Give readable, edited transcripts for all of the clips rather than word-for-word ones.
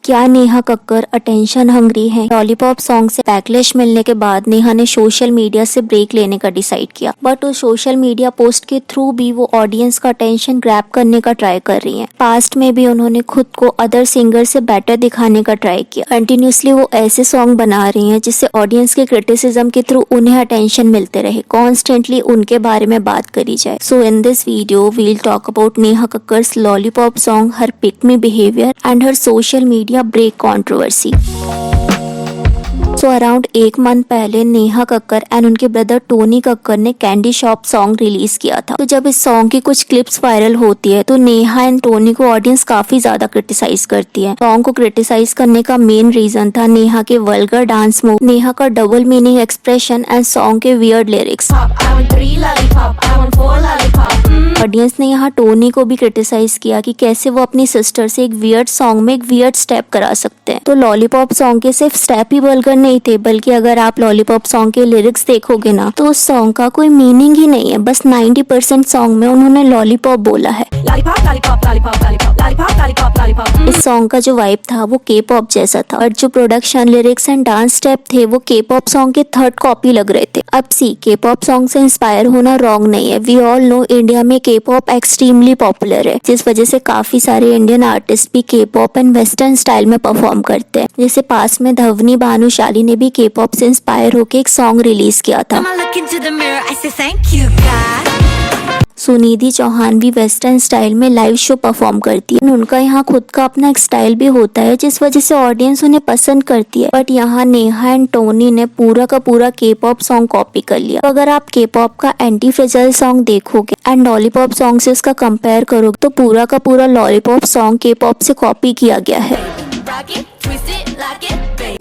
क्या Neha Kakkar attention hungry है? Lollipop song से बैकलैश मिलने के बाद नेहा ने सोशल मीडिया से ब्रेक लेने का डिसाइड किया, बट उस सोशल मीडिया पोस्ट के थ्रू भी वो ऑडियंस का अटेंशन ग्रैब करने का ट्राई कर रही हैं। पास्ट में भी उन्होंने खुद को अदर सिंगर से बेटर दिखाने का ट्राई किया। कंटिन्यूसली वो ऐसे सॉन्ग बना रही हैं जिससे ऑडियंस के क्रिटिसिज्म के थ्रू उन्हें अटेंशन मिलते रहे, कॉन्स्टेंटली उनके बारे में बात करी जाए। So in this video we'll talk about Neha Kakkar's lollipop song, her pick me behaviour and her social media break controversy. Around एक मंथ पहले नेहा कक्कर एंड उनके ब्रदर टोनी कक्कर ने कैंडी शॉप सॉन्ग रिलीज किया था। तो जब इस सॉन्ग की कुछ क्लिप्स वायरल होती है तो नेहा एंड टोनी को ऑडियंस काफी ज्यादा क्रिटिसाइज करती है। सॉन्ग को क्रिटिसाइज करने का मेन रीजन था नेहा के वल्गर डांस मूव, नेहा का double meaning expression and song के वियर्ड लिरिक्स। ऑडियंस ने यहाँ टोनी को भी क्रिटिसाइज किया कि कैसे वो अपनी सिस्टर से एक वियर्ड सॉन्ग में एक वियर्ड स्टेप करा सकते हैं। तो लॉलीपॉप सॉन्ग के सिर्फ स्टेप ही वल्गर नहीं थे, बल्कि अगर आप लॉलीपॉप सॉन्ग के लिरिक्स देखोगे ना तो उस सॉन्ग का कोई मीनिंग ही नहीं है। बस 90% सॉन्ग में उन्होंने लॉलीपॉप बोला है। इस सॉन्ग का जो वाइब था वो के पॉप जैसा था, और जो production, lyrics and dance step थे वो के पॉप सॉन्ग के थर्ड कॉपी लग रहे थे। अब सी, के पॉप सॉन्ग से इंस्पायर होना रॉन्ग नहीं है। वी ऑल नो इंडिया में के पॉप एक्सट्रीमली पॉपुलर है, जिस वजह से काफी सारे इंडियन आर्टिस्ट भी के पॉप एंड वेस्टर्न स्टाइल में परफॉर्म करते हैं। जैसे पास में धवनी भानुशाली ने भी के पॉप से इंस्पायर होकर एक सॉन्ग रिलीज किया था। सुनिधि चौहान भी वेस्टर्न स्टाइल में लाइव शो परफॉर्म करती है। उनका यहाँ खुद का अपना एक स्टाइल भी होता है, जिस वजह से ऑडियंस उन्हें पसंद करती है। बट यहाँ नेहा एंड टोनी ने पूरा का पूरा के पॉप सॉन्ग कॉपी कर लिया। तो अगर आप के पॉप का एंटी फ्रेजाइल सॉन्ग देखोगे एंड लॉलीपॉप सॉन्ग से उसका कंपेयर करोगे तो पूरा का पूरा लॉलीपॉप सॉन्ग के पॉप से कॉपी किया गया है।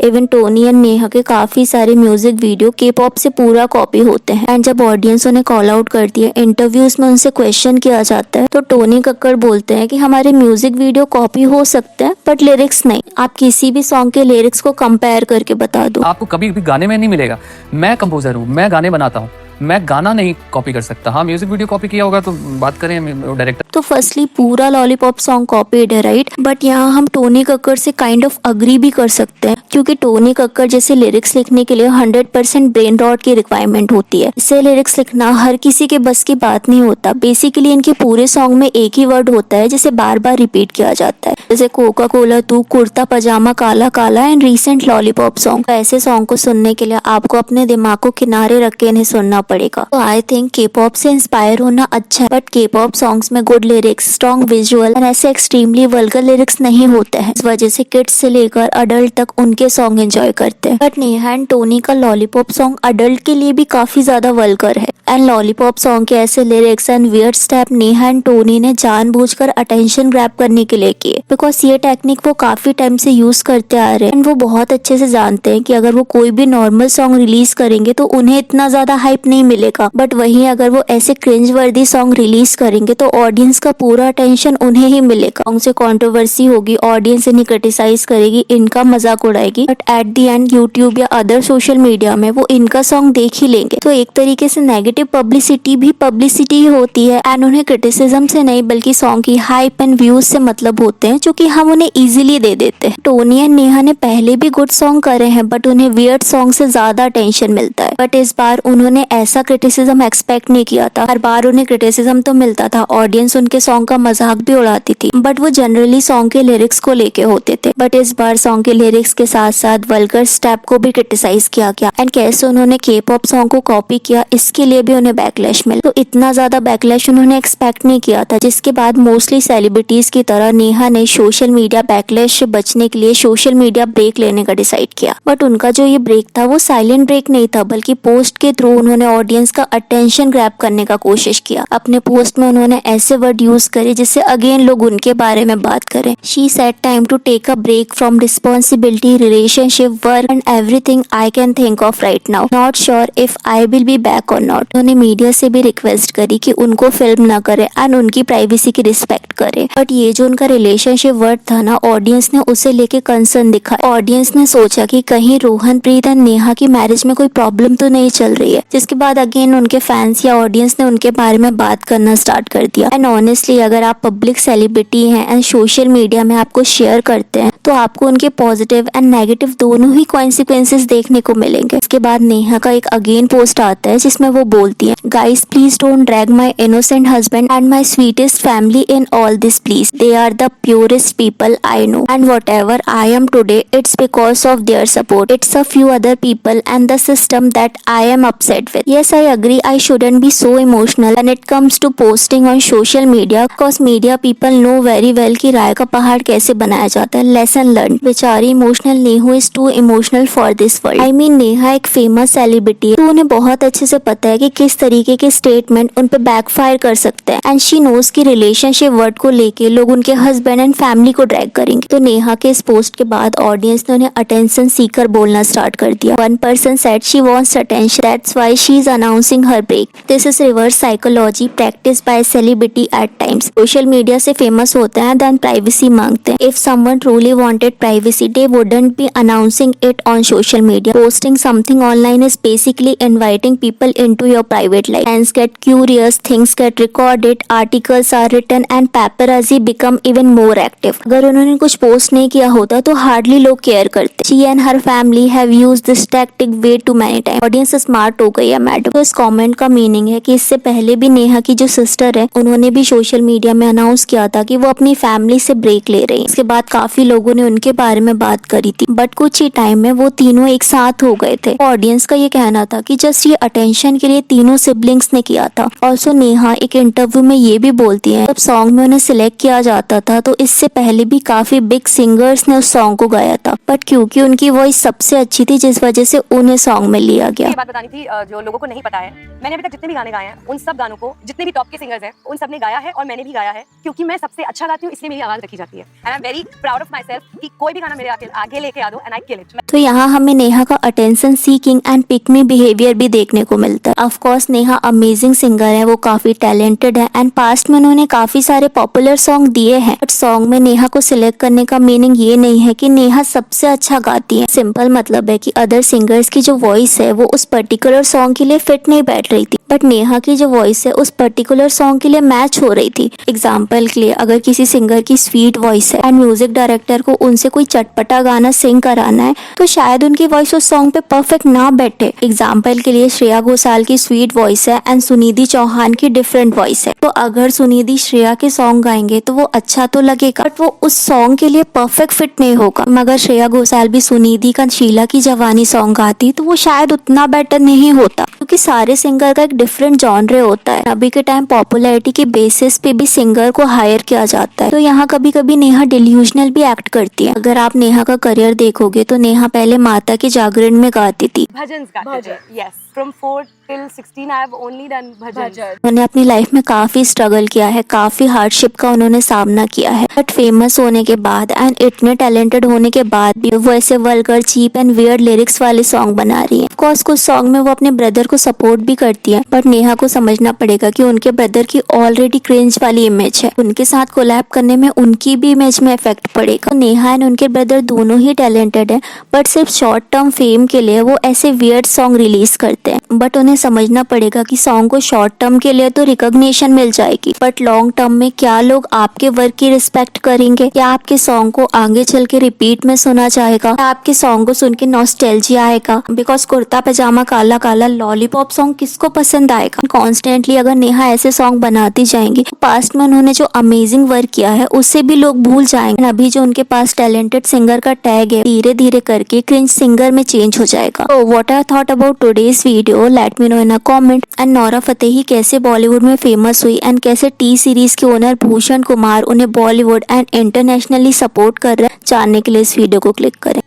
इवन टोनी एंड नेहा के काफी सारे म्यूजिक वीडियो के पॉप से पूरा कॉपी होते हैं। एंड जब ऑडियंस उन्हें कॉल आउट करती है, इंटरव्यूज में उनसे क्वेश्चन किया जाता है, तो टोनी कक्कर बोलते हैं कि हमारे म्यूजिक वीडियो कॉपी हो सकते हैं बट लिरिक्स नहीं। आप किसी भी सॉन्ग के लिरिक्स को कंपेयर करके बता दो। आपको कभी भी गाने में नहीं मिलेगा। मैं कंपोजर हूँ, मैं गाने बनाता हूँ, मैं गाना नहीं कॉपी कर सकता। हाँ, म्यूजिक वीडियो कॉपी किया होगा तो बात करें डायरेक्टर। तो फर्स्टली पूरा लॉलीपॉप सॉन्ग कॉपीड है, राइट? बट यहाँ हम टोनी कक्कर से काइंड ऑफ अग्री भी कर सकते हैं, क्योंकि टोनी कक्कर जैसे लिरिक्स लिखने के लिए 100% ब्रेन रॉट की रिक्वायरमेंट होती है। इससे लिरिक्स लिखना हर किसी के बस की बात नहीं होता। बेसिकली इनके पूरे सॉन्ग में एक ही वर्ड होता है जिसे बार बार रिपीट किया जाता है, जैसे कोका कोला, तू, कुर्ता पजामा, काला काला एंड रीसेंट लॉलीपॉप सॉन्ग। ऐसे सॉन्ग को सुनने के लिए आपको अपने दिमाग को किनारे रख के इन्हें सुनना पड़ेगा। तो आई थिंक के पॉप से इंस्पायर होना अच्छा है, बट के पॉप सॉन्ग्स में good lyrics, strong visual and ऐसे एक्सट्रीमली वल्गर लिरिक्स नहीं होते हैं। इस वजह से किड्स से लेकर अडल्ट तक उनके सॉन्ग एंजॉय करते हैं। बट नेहा एंड टोनी का लॉलीपॉप सॉन्ग अडल्ट के लिए भी काफी ज्यादा वल्गर है। एंड लॉलीपॉप सॉन्ग के ऐसे lyrics and weird step Neha and Tony ने जानबूझकर अटेंशन ग्रैब करने के लिए किए, बिकॉज ये टेक्निक वो काफी टाइम से यूज करते आ रहे हैं। एंड वो बहुत अच्छे से जानते हैं कि अगर वो कोई भी नॉर्मल सॉन्ग रिलीज करेंगे तो उन्हें इतना ज्यादा हाइप नहीं मिलेगा, बट वहीं अगर वो ऐसे क्रिंज वर्दी सॉन्ग रिलीज करेंगे तो ऑडियंस का पूरा अटेंशन उन्हें ही मिलेगा। सॉन्ग से कंट्रोवर्सी होगी, ऑडियंस इन्हें क्रिटिसाइज करेगी, इनका मजाक उड़ाएगी, but at the end YouTube या अदर सोशल मीडिया में वो इनका सॉन्ग देख ही लेंगे। तो एक तरीके से नेगेटिव पब्लिसिटी भी पब्लिसिटी ही होती है। एंड उन्हें क्रिटिसिज्म से नहीं बल्कि सॉन्ग की हाइप एंड व्यूज से मतलब होते हैं, जो कि हम उन्हें इजीली दे देते हैं। टोनी एंड नेहा ने पहले भी गुड सॉन्ग करे हैं, बट उन्हें वियर्ड सॉन्ग से ज्यादा अटेंशन मिलता है। बट इस बार उन्होंने ऐसा क्रिटिसिज्म एक्सपेक्ट नहीं किया था। हर बार उन्हें क्रिटिसिज्म तो मिलता था, ऑडियंस उनके सॉन्ग का मजाक भी उड़ाती थी, बट वो जनरली सॉन्ग के लिरिक्स को लेके होते थे। बट इस बार सॉन्ग के लिरिक्स के साथ साथ वल्गर स्टेप को भी क्रिटिसाइज किया गया। एंड कैसे उन्होंने के पॉप सॉन्ग को कॉपी किया, इसके लिए भी उन्हें बैकलैश मिला। तो इतना ज्यादा बैकलैश उन्होंने एक्सपेक्ट नहीं किया था, जिसके बाद मोस्टली सेलिब्रिटीज की तरह नेहा ने सोशल मीडिया बैकलैश से बचने के लिए सोशल मीडिया ब्रेक लेने का डिसाइड किया। बट उनका जो ये ब्रेक था वो साइलेंट ब्रेक नहीं था, बल्कि पोस्ट के थ्रू उन्होंने ऑडियंस का अटेंशन ग्रैब करने का कोशिश किया। अपने पोस्ट में उन्होंने ऐसे वर्ड यूज करे जिससे अगेन लोग उनके बारे में बात करें। She said time to take a break from responsibility, relationship, work and everything I can think of right now. Not sure if I will be back or not. उन्होंने media से भी रिक्वेस्ट करी कि उनको फिल्म न करे and उनकी privacy की रिस्पेक्ट करे। बट ये जो उनका रिलेशनशिप वर्ड था ना, ऑडियंस ने उसे लेके कंसर्न दिखा। ऑडियंस ने सोचा कि कहीं रोहनप्रीत एंड नेहा की मैरिज में कोई प्रॉब्लम तो नहीं चल रही है, जिसके बाद बाद अगेन उनके फैंस या ऑडियंस ने उनके बारे में बात करना स्टार्ट कर दिया। एंड ऑनेस्टली अगर आप पब्लिक सेलिब्रिटी हैं एंड सोशल मीडिया में आपको शेयर करते हैं तो आपको उनके पॉजिटिव एंड नेगेटिव दोनों ही कॉन्सिक्वेंसेस देखने को मिलेंगे। इसके बाद नेहा का एक अगेन पोस्ट आता है जिसमें वो बोलती है, guys please don't drag my innocent husband and my sweetest family in all this please, they are the purest people I know and whatever I am today it's because of their support, it's a few other people and the system that I am upset with. Yes, I agree. I shouldn't be so emotional when it comes to posting on social media because media people know very well कि राय का पहाड़ कैसे बनाया जाता है। Lesson learned. बेचारी emotional Neha is too emotional for this world. I mean Neha एक famous celebrity है तो उन्हें बहुत अच्छे से पता है कि किस तरीके के स्टेटमेंट उन पे बैकफायर कर सकते हैं एंड शी नोज कि रिलेशनशिप वर्ड को लेके लोग उनके हस्बैंड एंड फैमिली को ड्रैग करेंगे। तो नेहा के इस पोस्ट के बाद ऑडियंस ने उन्हें अटेंशन सीकर बोलना स्टार्ट कर दिया। One person said she wants attention, that's why she is announcing her break. This is reverse psychology practiced by celebrity at times. Social media से फेमस होते हैं then privacy मांगते हैं। If someone truly wanted privacy, they wouldn't be announcing it on social media. Posting something online is basically inviting people into your private life. Fans get curious, things get recorded, articles are written and paparazzi become even more active. अगर उन्होंने कुछ post नहीं किया होता तो hardly लोग care करते। She and her family have used this tactic way too many times. Audience smart हो गई है मैडम। तो इस कमेंट का मीनिंग है कि इससे पहले भी नेहा की जो सिस्टर है उन्होंने भी सोशल मीडिया में अनाउंस किया था कि वो अपनी फैमिली से ब्रेक ले रही हैं। इसके बाद काफी लोगों ने उनके बारे में बात करी थी बट कुछ ही टाइम में वो तीनों एक साथ हो गए थे। ऑडियंस का ये कहना था कि जस्ट ये अटेंशन के लिए तीनों सिबलिंग्स ने किया था। ऑल्सो नेहा एक इंटरव्यू में ये भी बोलती है जब सॉन्ग में उन्हें सिलेक्ट किया जाता था तो इससे पहले भी काफी बिग सिंगर्स ने उस सॉन्ग को गाया था बट क्योंकि उनकी वॉइस सबसे अच्छी थी जिस वजह से उन्हें सॉन्ग में लिया गया। ये बात बतानी थी जो लोगों को नहीं पता है, मैंने अभी तक जितने भी गाने गाए हैं उन सब गानों को जितने भी टॉप के सिंगर्स हैं उन सब ने गाया है और मैंने भी गाया है क्योंकि मैं सबसे अच्छा गाती हूँ इसलिए मेरी आवाज रखी जाती है and I am very proud of my self कि कोई भी गाना मेरे आगे लेके आ दो एंड आई किल इट। तो यहाँ हमें नेहा का attention seeking and pick me behaviour भी देखने को मिलता है। Of course Neha amazing singer है, वो काफी टैलेंटेड है एंड पास्ट में उन्होंने काफी सारे पॉपुलर सॉन्ग दिए हैं बट सॉन्ग में नेहा को सिलेक्ट करने का मीनिंग ये नहीं है कि नेहा सबसे अच्छा गाती है। सिंपल मतलब है कि अदर सिंगर्स की जो वॉइस है वो उस पर्टिकुलर सॉन्ग के लिए फिट नहीं बैठ रही थी बट नेहा की जो वॉइस है उस पर्टिकुलर सॉन्ग के लिए मैच हो रही थी। एग्जाम्पल के लिए अगर किसी सिंगर की स्वीट वॉइस है एंड म्यूजिक डायरेक्टर को उनसे कोई चटपटा गाना सिंग कराना है तो शायद उनकी वॉइस उस सॉन्ग पे परफेक्ट ना बैठे। एग्जाम्पल के लिए श्रेया घोषाल की स्वीट वॉइस है एंड सुनिधि चौहान की डिफरेंट वॉइस है तो अगर सुनिधि श्रेया के सॉन्ग गाएंगे तो वो अच्छा तो लगेगा बट वो उस सॉन्ग के लिए परफेक्ट फिट नहीं होगा। मगर श्रेया घोषाल भी सुनिधि का शीला की जवानी सॉन्ग गाती तो वो शायद उतना बेटर नहीं होता क्योंकि सारे सिंगर का एक डिफरेंट जॉनरे होता है। अभी के टाइम पॉपुलैरिटी के बेसिस पे भी सिंगर को हायर किया जाता है तो यहाँ कभी कभी नेहा डिल्यूजनल भी एक्ट करती है। अगर आप नेहा का करियर देखोगे तो नेहा पहले माता के जागरण में गाती थी, भजन गाते थे। Yes, from 4 till 16 I have only done भजन। उन्होंने अपनी लाइफ में काफी स्ट्रगल किया है, काफी हार्डशिप का उन्होंने सामना किया है बट फेमस होने के बाद एंड इतने टैलेंटेड होने के बाद भी वो ऐसे vulgar cheap and weird lyrics वाले सॉन्ग बना रही है। ऑफकोर्स कुछ सॉन्ग में वो अपने ब्रदर को सपोर्ट भी करती है बट नेहा को समझना पड़ेगा कि उनके ब्रदर की ऑलरेडी क्रिंज वाली इमेज है, उनके साथ कोलैब करने में उनकी भी इमेज में इफेक्ट पड़ेगा। तो नेहा एंड उनके ब्रदर दोनों ही टैलेंटेड है बट सिर्फ शॉर्ट टर्म फेम के लिए वो ऐसे वियर्ड सॉन्ग रिलीज करते हैं बट उन्हें समझना पड़ेगा कि सॉन्ग को शॉर्ट टर्म के लिए तो रिकॉग्निशन मिल जाएगी बट लॉन्ग टर्म में क्या लोग आपके वर्क की रिस्पेक्ट करेंगे? क्या आपके सॉन्ग को आगे चल के रिपीट में सुना जाएगा? क्या आपके सॉन्ग को सुन के नॉस्टैल्जिया आएगा? बिकॉज कुर्ता पजामा काला काला लॉलीपॉप सॉन्ग किसको पसंद आएगा? कॉन्स्टेंटली अगर नेहा ऐसे सॉन्ग बनाती जाएंगी तो पास्ट में उन्होंने जो अमेजिंग वर्क किया है उससे भी लोग भूल जाएंगे। अभी जो उनके पास टैलेंटेड सिंगर का टैग है धीरे धीरे करके क्रिंज सिंगर में चेंज हो जाएगा। तो what I thought about today's video, let me know in a comment. And Nora Fatehi कैसे बॉलीवुड में फेमस हुई एंड कैसे टी सीरीज के ओनर भूषण कुमार उन्हें बॉलीवुड एंड इंटरनेशनली सपोर्ट कर रहे हैं, जानने के लिए इस वीडियो को क्लिक करें।